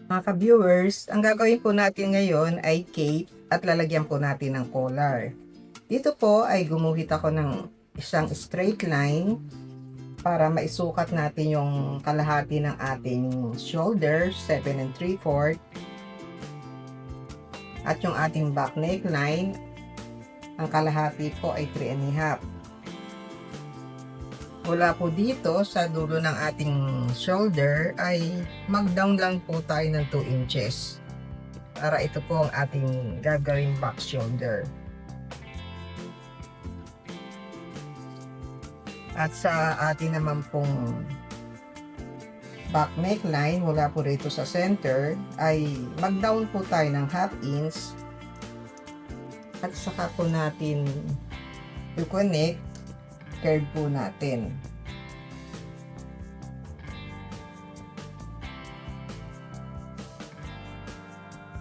Mga ka-viewers, ang gagawin po natin ngayon ay cape at lalagyan po natin ng collar. Dito po ay gumuhit ako ng isang straight line para maisukat natin yung kalahati ng ating shoulder, 7 and 3/4, at yung ating back neckline, ang kalahati po ay 3 and a half. Mula po dito sa dulo ng ating shoulder ay mag-down lang po tayo ng 2 inches para ito po ang ating gagawing back shoulder. At sa atin naman pong back neckline, mula po rito sa center ay mag-down po tayo ng 1/2 inch at saka po natin i-connect curve po natin.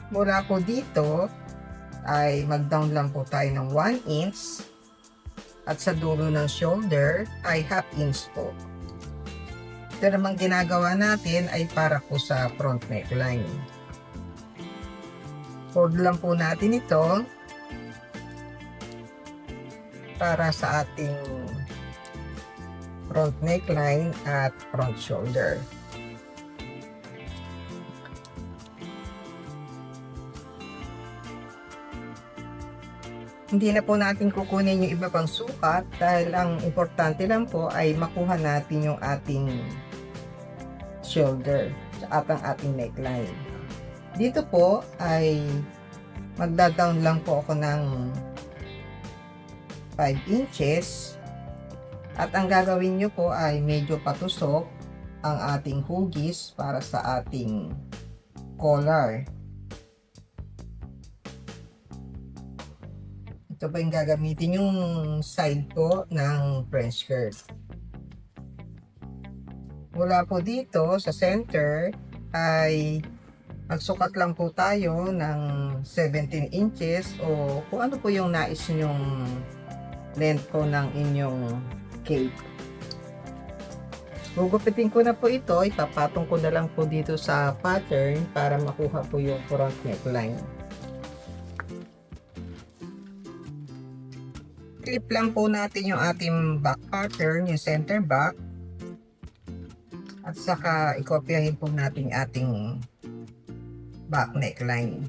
Mula po dito ay mag-down lang po tayo ng 1 inch at sa dulo ng shoulder ay 1/2 inch po. Ito namang ginagawa natin ay para po sa front neckline. Fold lang po natin ito para sa ating front neckline at front shoulder. Hindi na po natin kukunin yung iba pang sukat dahil ang importante lang po ay makuha natin yung ating shoulder at ang ating neckline. Dito po ay magda-down lang po ako ng 5 inches at ang gagawin nyo po ay medyo patusok ang ating hugis para sa ating collar. Ito po yung gagamitin yung side po ng French curve. Mula po dito sa center ay magsukat lang po tayo ng 17 inches o kung ano po yung nais nyong length po ng inyong cape. Gugupitin ko na po ito, ipapatong ko na lang po dito sa pattern para makuha po yung front neckline. Clip lang po natin yung ating back pattern, yung center back. At saka ikopyahin po natin ating back neckline.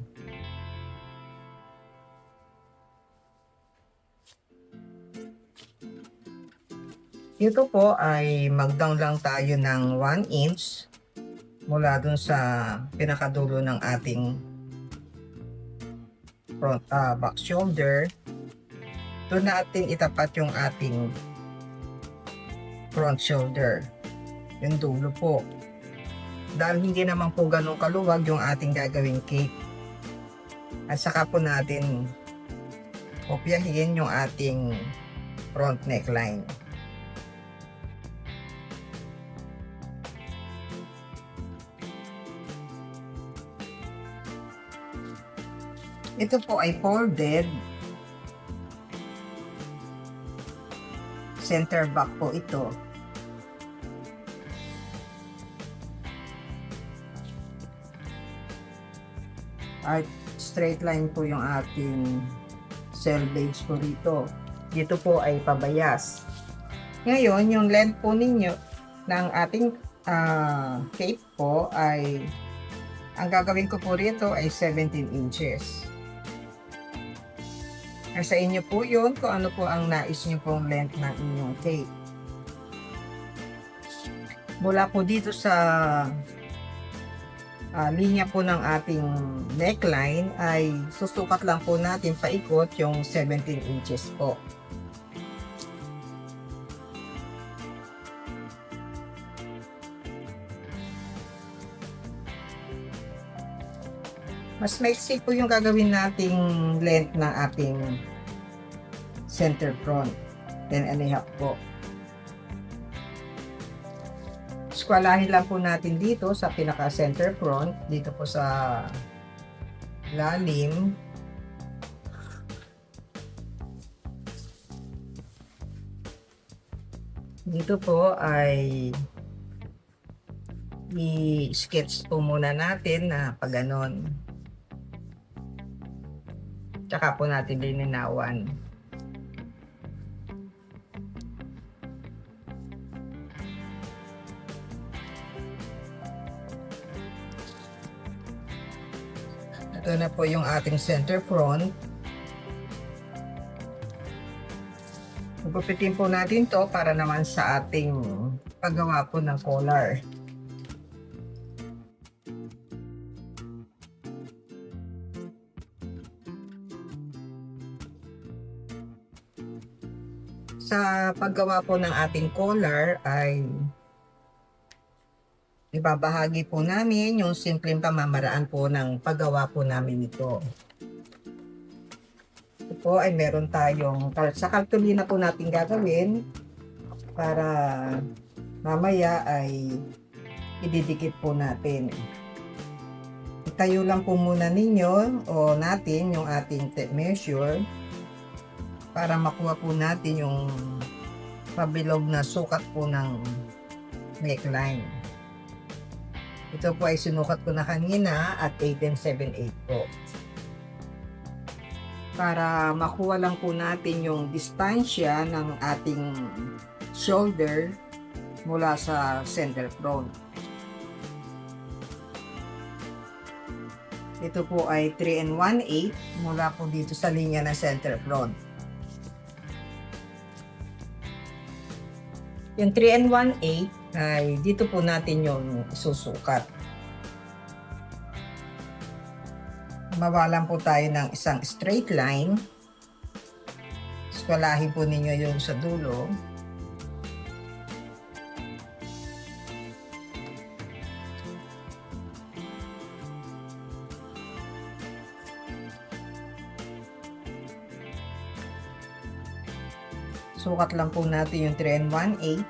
Ito po ay mag-down lang tayo ng 1 inch mula dun sa pinakadulo ng ating front, back shoulder. Doon natin itapat yung ating front shoulder, yung dulo po. Dahil hindi naman po ganun kaluwag yung ating gagawing cape. At saka po natin kopyahin yung ating front neckline. Ito po ay folded. Center back po ito. At straight line po yung ating selvage po rito. Dito po ay pabayas. Ngayon, yung length po ninyo ng ating cape po ay ang gagawin ko po rito ay 17 inches. Sa inyo po yun kung ano po ang nais nyo pong length ng inyong cape. Mula po dito sa linya po ng ating neckline ay susukat lang po natin paikot yung 17 inches po. Mas maiksi po yung gagawin nating length ng ating center front, 10.5 po. Skwalahin lang po natin dito sa pinaka center front, dito po sa lalim. Dito po ay i-sketch po muna natin na pag ganon. Tsaka po natin lininawan. Ito na po yung ating center front. Gupitin po natin to para naman sa ating paggawa po ng collar. Sa paggawa po ng ating collar ay ibabahagi po namin yung simpleng pamamaraan po ng paggawa po namin ito. Ito po ay meron tayong, sa cartolina po natin gagawin para mamaya ay ididikit po natin. Itayo lang po muna ninyo o natin yung ating tape measure para makuha po natin yung pabilog na sukat po ng neckline. Ito po ay sinukat ko na kanina at 8.7/8 po. Para makuha lang po natin yung distansya ng ating shoulder mula sa center front. Ito po ay 3 1/8 mula po dito sa linya ng center front. Yung 3 1/8 ay dito po natin yung susukat. Mawalan po tayo ng isang straight line. Eskwalahin po ninyo yung sa dulo. Sukat lang po natin yung 3 1/8.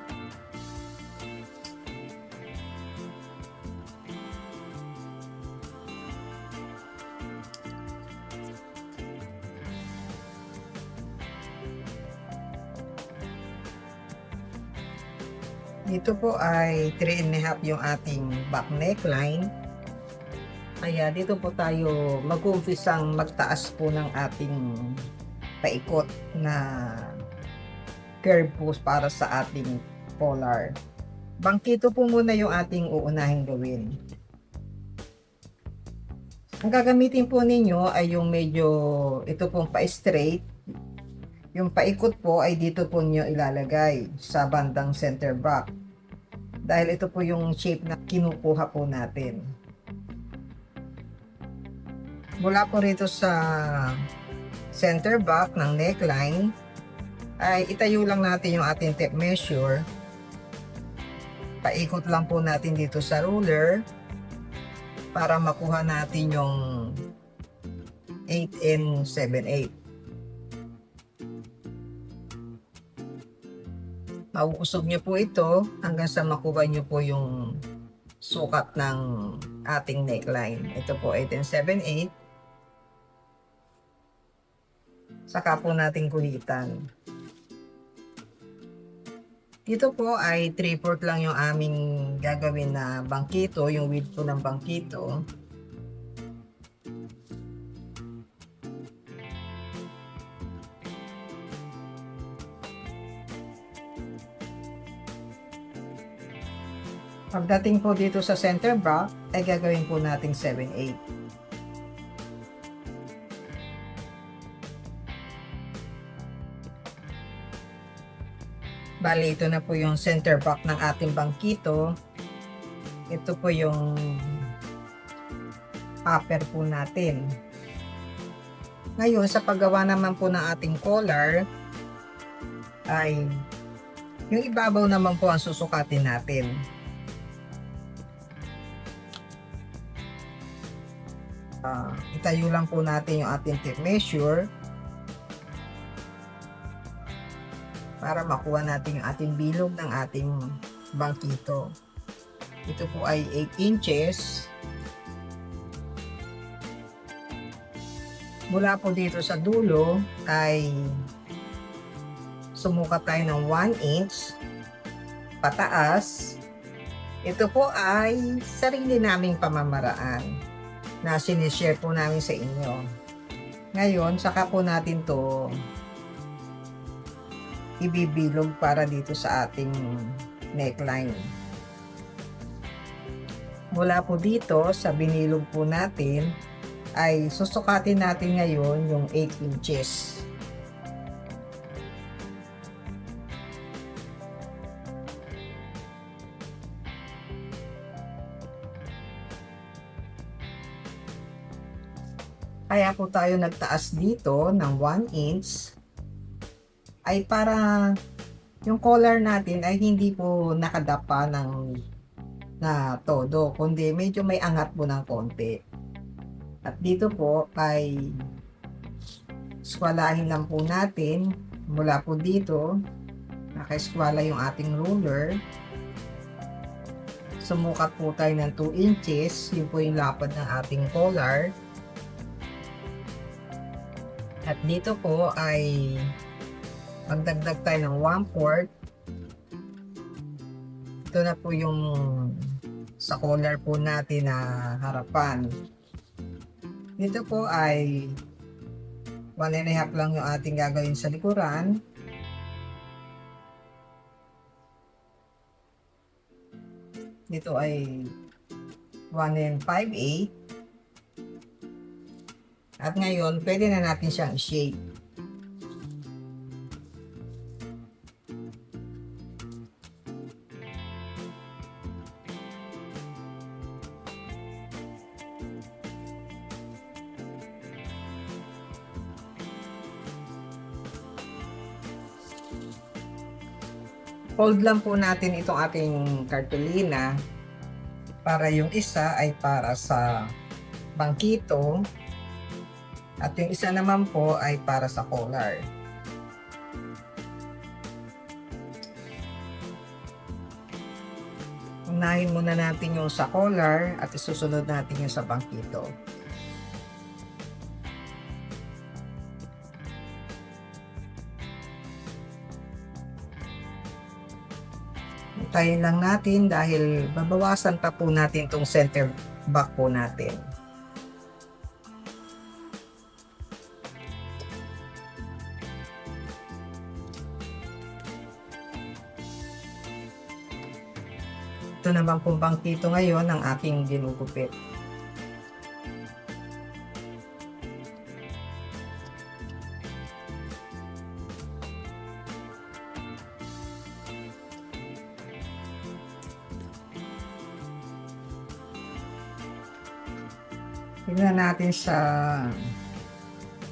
Dito po ay 3.5 yung ating back neckline. Kaya dito po tayo mag-umpisang magtaas po ng ating paikot na curve po para sa ating collar. Bangkito po muna yung ating uunahin gawin. Ang gagamitin po ninyo ay yung medyo ito pong pa-straight. Yung paikot po ay dito po nyo ilalagay sa bandang center back. Dahil ito po yung shape na kinukuha po natin. Mula po rito sa center back ng neckline ay itayo lang natin yung ating tape measure. Paikot lang po natin dito sa ruler para makuha natin yung 8.7/8. Mauusog nyo po ito hanggang sa makuha nyo po yung sukat ng ating neckline. Ito po 8.7/8. Saka po natin kulitan. Dito po ay 3/4 lang yung aming gagawin na bangkito, yung width po ng bangkito. Pagdating po dito sa center back, ay gagawin po nating 7/8. Bali, ito na po yung center back ng ating bangkito. Ito po yung upper po natin. Ngayon, sa paggawa naman po ng ating collar, ay yung ibabaw naman po ang susukatin natin. Itayo lang po natin yung ating tape measure para makuha natin yung ating bilog ng ating bangkito. Ito po ay 8 inches. Mula po dito sa dulo ay sumukat tayo ng 1 inch pataas. Ito po ay sarili naming pamamaraan na sinishare po namin sa inyo. Ngayon, saka po natin to ibibilog para dito sa ating neckline. Mula po dito sa binilog po natin ay susukatin natin ngayon yung 8 inches. Kaya po tayo nagtaas dito ng 1 inch ay para yung collar natin ay hindi po nakadapa na todo, kundi medyo may angat po ng konti. At dito po ay skwalahin lang po natin mula po dito, nakaiskwala yung ating ruler. Sumukat po tayo ng 2 inches, yun po yung lapad ng ating collar. At dito po ay magdagdag tayo ng 1/4. Ito na po yung sa collar po natin na harapan. Dito po ay 1.5 lang yung ating gagawin sa likuran. Dito ay 1 5/8. At ngayon, pwede na natin siyang i-shape. Fold lang po natin itong ating cartolina para yung isa ay para sa bangkito at yung isa naman po ay para sa collar. Unahin muna natin yung sa collar at isusunod natin yung sa bangkito. Hintayin lang natin dahil babawasan pa po natin itong center back po natin. Ito naman pong bangkito ngayon ang aking ginugupit. Tingnan natin sa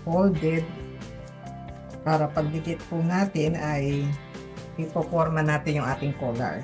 folded para pagdikit po natin ay ipoforma natin yung ating collar.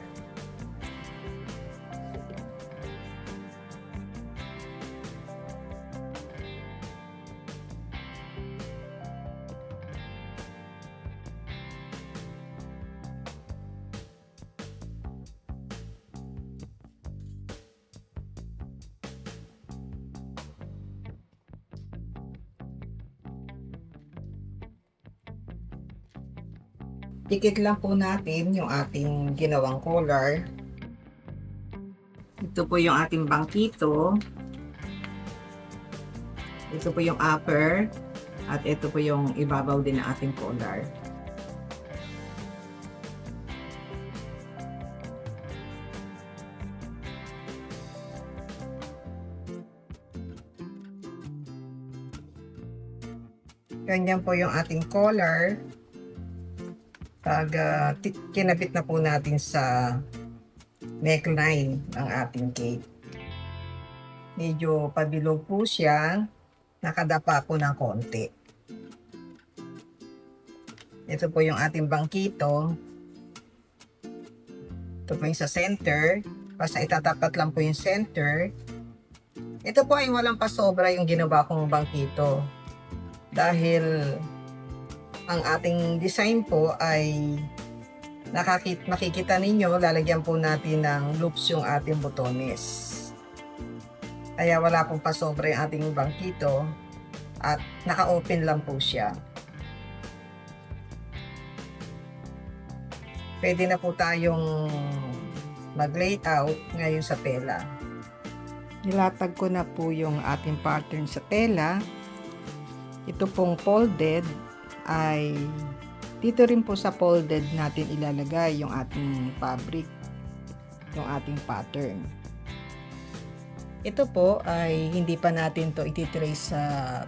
Dikit lang po natin yung ating ginawang collar. Ito po yung ating bangkito. Ito po yung upper. At ito po yung ibabaw din ng ating collar. Ganyan po yung ating collar. Pag kinabit na po natin sa neckline ng ating cape. Medyo pabilog po siya, nakadapa po ng konti. Ito po yung ating bangkito. Ito po yung sa center. Basta itatapat lang po yung center. Ito po ay walang pasobra yung ginawa kong bangkito. Dahil ang ating design po ay makikita ninyo, lalagyan po natin ng loops yung ating botones. Kaya wala pong pasobra yung ating bangkito at naka-open lang po siya. Pwede na po tayong mag-layout ngayon sa tela. Nilatag ko na po yung ating pattern sa tela. Ito pong folded ay dito rin po sa folded natin ilalagay yung ating fabric, yung ating pattern. Ito po ay hindi pa natin to ititrace sa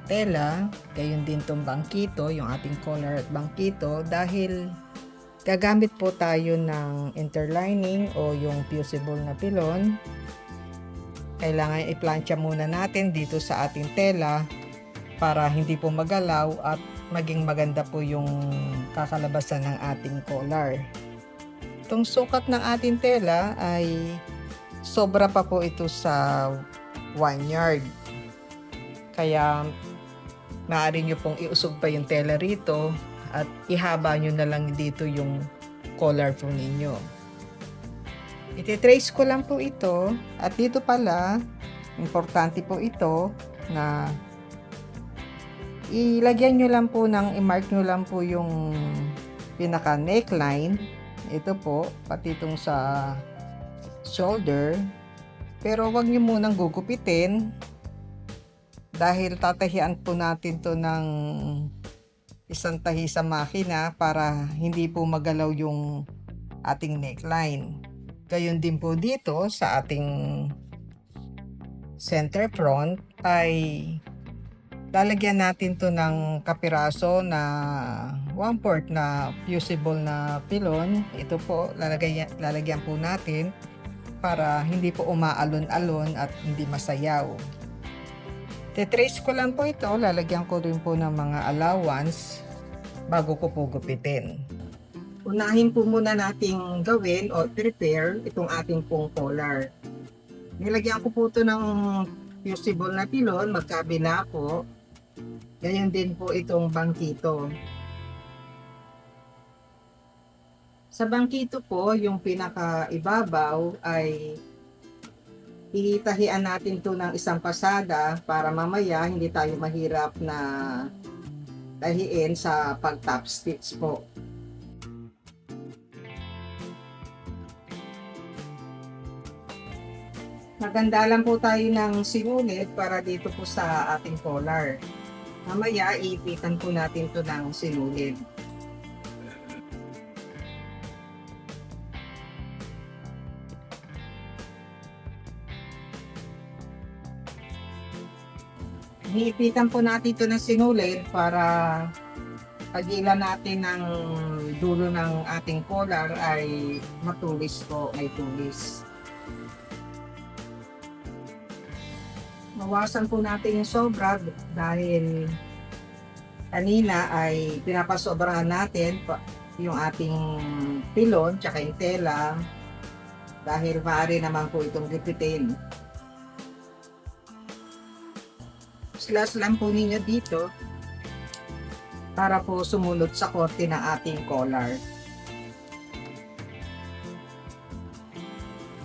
tela, gayon din tong bangkito, yung ating collar at bangkito, dahil gagamit po tayo ng interlining o yung fusible na pilon. Kailangan i-plancha muna natin dito sa ating tela para hindi po magalaw at maging maganda po yung kakalabasan ng ating collar. Itong sukat ng ating tela ay sobra pa po ito sa 1 yard. Kaya maaari nyo pong iusog pa yung tela rito at ihaba nyo na lang dito yung collar po ninyo. Ititrace ko lang po ito at dito pala, importante po ito na ilagyan nyo lang po i-mark nyo lang po yung pinaka neckline. Ito po, pati itong sa shoulder. Pero wag nyo munang gugupitin dahil tatahian po natin to ng isang tahi sa makina para hindi po magalaw yung ating neckline. Gayon din po dito sa ating center front ay lalagyan natin to ng kapiraso na 1/4 na fusible na pilon. Ito po lalagyan po natin para hindi po umaalon-alon at hindi masayaw. Tetrace ko lang po ito, lalagyan ko rin po ng mga allowance bago ko po gupitin. Unahin po muna nating gawin o prepare itong ating pong collar. Nilagyan ko po ito ng fusible na pilon, magkabila po. Ganyan din po itong bangkito. Sa bangkito po, yung pinaka-ibabaw ay itahian natin to ng isang pasada para mamaya hindi tayo mahirap na tahiin sa pag-top stitch po. Maganda lang po tayo ng sinulid para dito po sa ating collar. Mamaya iipitan po natin to ng sinulid. Iipitan po natin ito ng sinulid para pagilan natin ng dulo ng ating collar ay matulis po, may tulis. Mawasan po natin yung sobra dahil kanina ay pinapasobrahan natin yung ating pilon tsaka yung tela dahil maaari naman po itong gipitin. Slash lang po ninyo dito para po sumunod sa korte ng ating collar.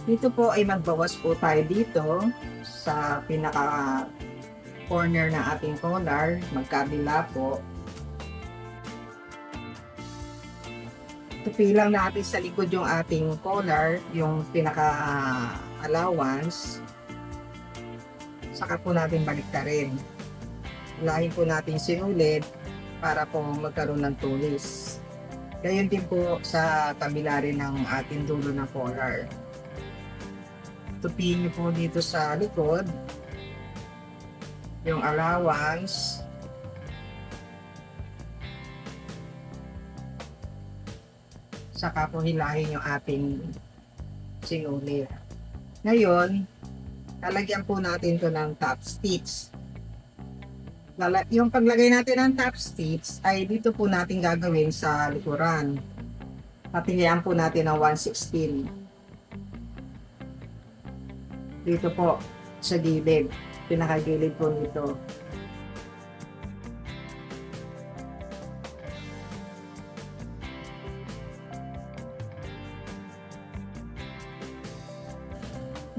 Dito po ay magbawas po tayo dito sa pinaka corner ng ating collar, magkabila po. Tupilang natin sa likod yung ating collar, yung pinaka allowance. Saka po natin baliktarin. Ulahin po natin sinulid para po magkaroon ng tulis. Gayon din po sa kabila rin ng ating dulo ng collar. Tupiin nyo po dito sa likod yung allowance. Saka po hilahin yung ating sinulid. Ngayon, lalagyan po natin to ng top stitch. Yung paglagay natin ng top stitch ay dito po natin gagawin sa likuran. Patingyan po natin ng 1/16. Dito po sa gilid, pinakagilid po nito.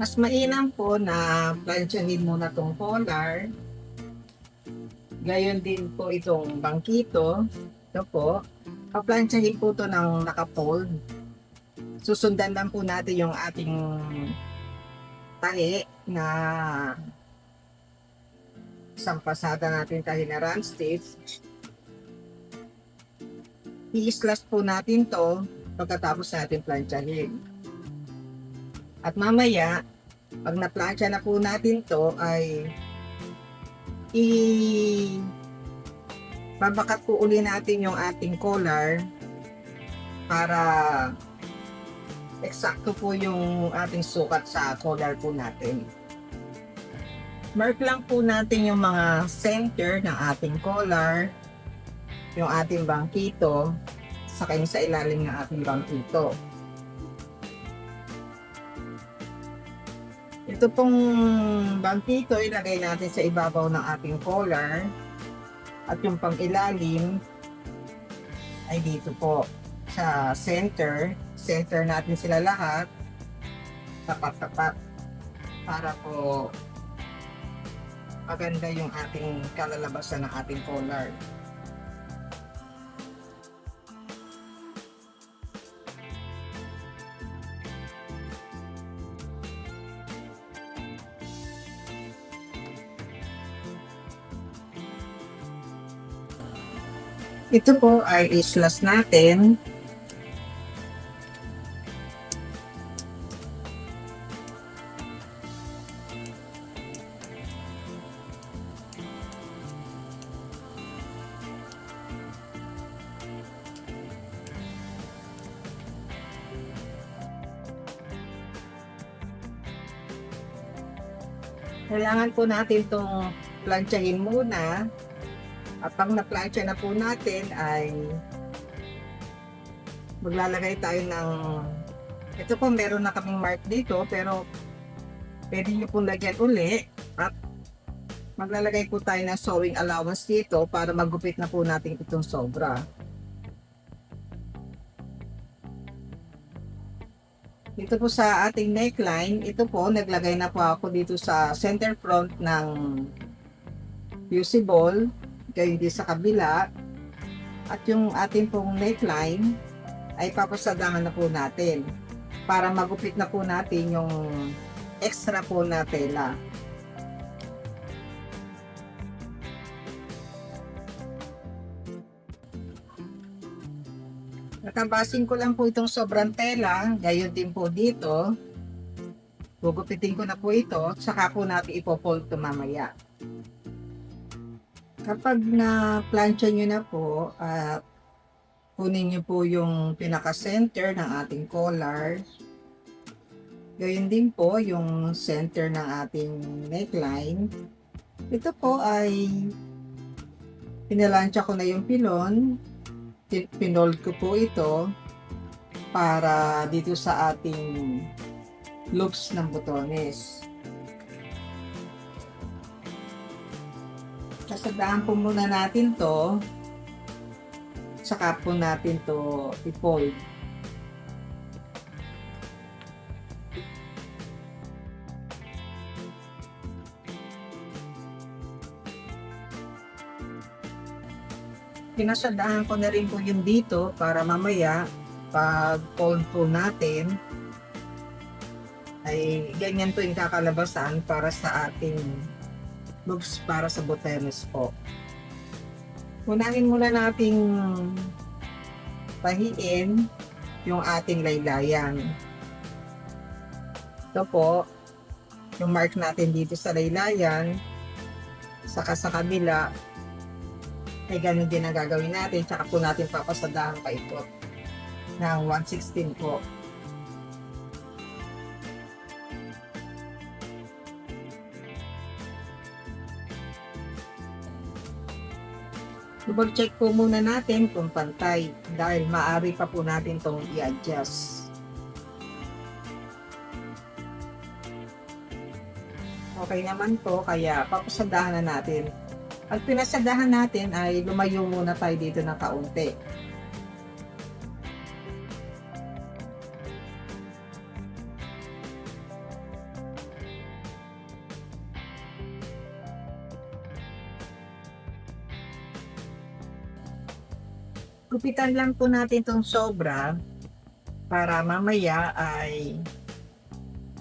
Mas mainam po na planchahin muna tong collar. Gayon din po itong bangkito. Ito po. Paplansyahin po ito ng nakafold. Susundan lang po natin yung ating tahi na isang pasada natin tahi na run stitch. I-slash po natin to pagkatapos natin planchahin. At mamaya, pag na-plancha na po natin to ay babakat po uli natin yung ating collar para eksakto po yung ating sukat sa collar po natin. Mark lang po natin yung mga center ng ating collar, yung ating bangkito, saka yung sa ilalim ng ating bangkito. Ito pong bangkito ilagay natin sa ibabaw ng ating collar at yung pang ilalim ay dito po sa center natin sila lahat tapat-tapat para po maganda yung ating kalalabasan ng ating collar. Ito po ay islas natin. Kailangan po natin itong planchahin muna. At pag na-plancha na po natin ay maglalagay tayo ng, ito po meron na kaming mark dito pero pwede nyo pong lagyan uli at maglalagay po tayo ng sewing allowance dito para magupit na po natin itong sobra. Dito po sa ating neckline, ito po naglagay na po ako dito sa center front ng fusible, gayon din sa kabila, at yung ating pong neckline ay papasadahan na po natin para magupit na po natin yung extra po na tela. Natabasin ko lang po itong sobrang tela, gayon din po dito. Gugupitin ko na po ito, saka po natin ipofold ito mamaya. Kapag na-plancha nyo na po, kunin nyo po yung pinaka-center ng ating collar. Gayon din po yung center ng ating neckline. Ito po ay pinalansya ko na yung pilon. Pinold ko po ito para dito sa ating loops ng botones. Kasadahan po muna natin to, saka po natin to i-fold. Pinasadahan ko na rin po yung dito para mamaya pag fold po natin ay ganyan po yung kakalabasan para sa ating loops para sa botones po. Unahin muna nating pahiin yung ating laylayan. Ito po, yung mark natin dito sa laylayan, saka sa kabila, ay ganun din ang gagawin natin, tsaka po natin papasadahan pa ito ng 1/16 po. Double check po muna natin kung pantay dahil maaari pa po natin itong i-adjust. Okay naman po, kaya papasadahan na natin. Pag pinasadahan natin ay lumayo muna tayo dito ng kaunti. Gupitan lang po natin itong sobra para mamaya ay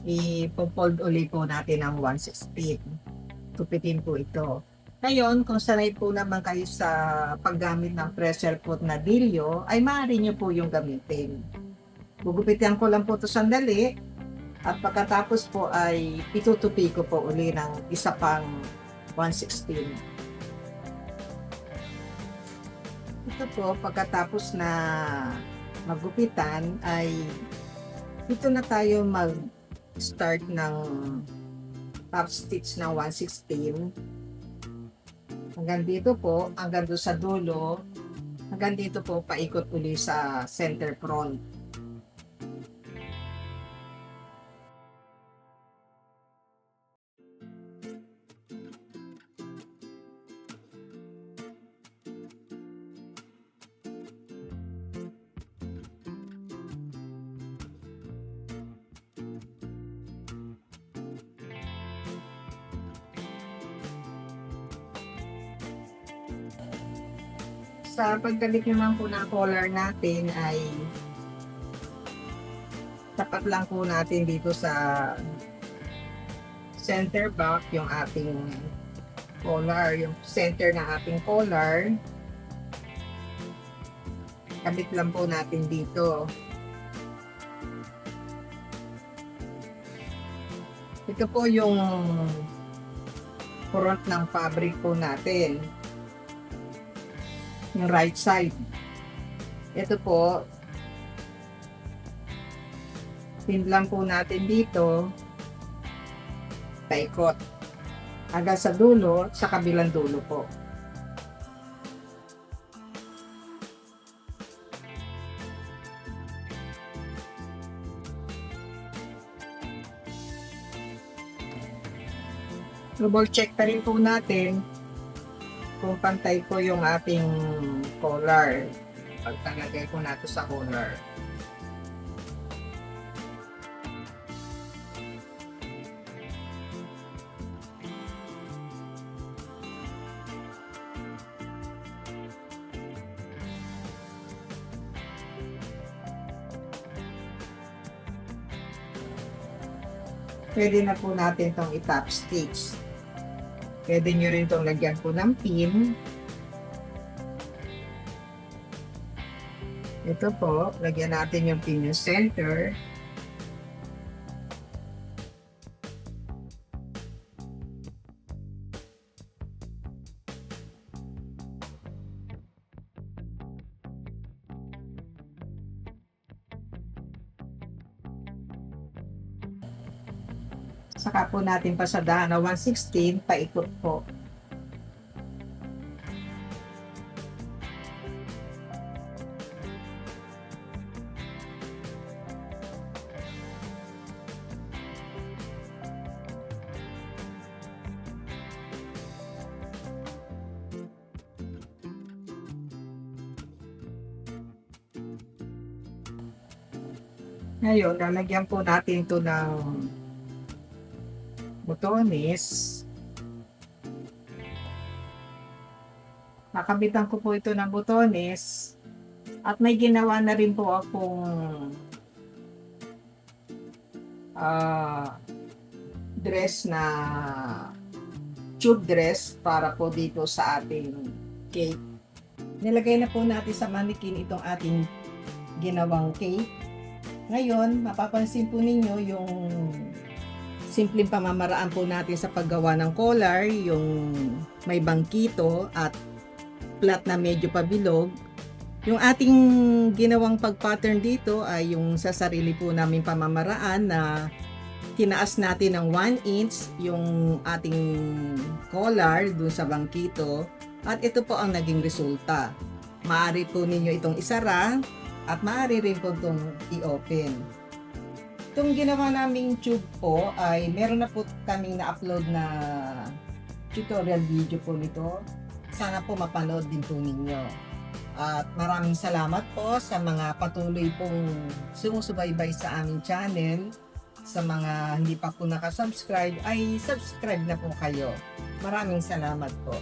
i-fold uli po natin ng 1/16. Tupitin po ito. Ngayon, kung sanay po naman kayo sa paggamit ng pressure pot na dilyo, ay maaari nyo po yung gamitin. Gugupitan ko lang po ito sandali at pagkatapos po ay itutupi ko po uli ng isa pang 1/16. Ito po, pagkatapos na magupitan ay dito na tayo mag-start ng top stitch ng 1/16 hanggang dito po, hanggang doon sa dulo, hanggang dito po paikot uli sa center front. Sa pagkabit naman po ng collar natin ay tapat lang po natin dito sa center back yung ating collar, yung center ng ating collar. Kabit lang po natin dito. Ito po yung front ng fabric po natin. Yung right side. Ito po, pin lang po natin dito, paikot. Hanggang sa dulo, sa kabilang dulo po. Double check pa rin po natin kung pantay po yung ating collar. Pagtalagay ko na ito sa collar. Pwede na po natin itong i-top stitch. Pwede nyo rin itong lagyan po ng pin. Ito po, lagyan natin yung pin yung center. Saka po natin pasadahan na 1/16, paikot po. Ngayon, lalagyan po natin ito ng botones. Nakabitan ko po ito ng botones at may ginawa na rin po akong dress na tube dress para po dito sa ating cake. Nilagay na po natin sa mannequin itong ating ginawang cake. Ngayon, mapapansin po ninyo yung simpleng pamamaraan po natin sa paggawa ng collar, yung may bangkito at flat na medyo pabilog. Yung ating ginawang pag-pattern dito ay yung sa sarili po namin pamamaraan na tinaas natin ng 1 inch yung ating collar dun sa bangkito at ito po ang naging resulta. Maaari po ninyo itong isara at maaari rin po itong i-open. Itong ginawa naming tube po ay meron na po kaming na-upload na tutorial video po nito. Sana po mapanood din po ninyo. At maraming salamat po sa mga patuloy pong sumusubaybay sa aming channel. Sa mga hindi pa po nakasubscribe ay subscribe na po kayo. Maraming salamat po.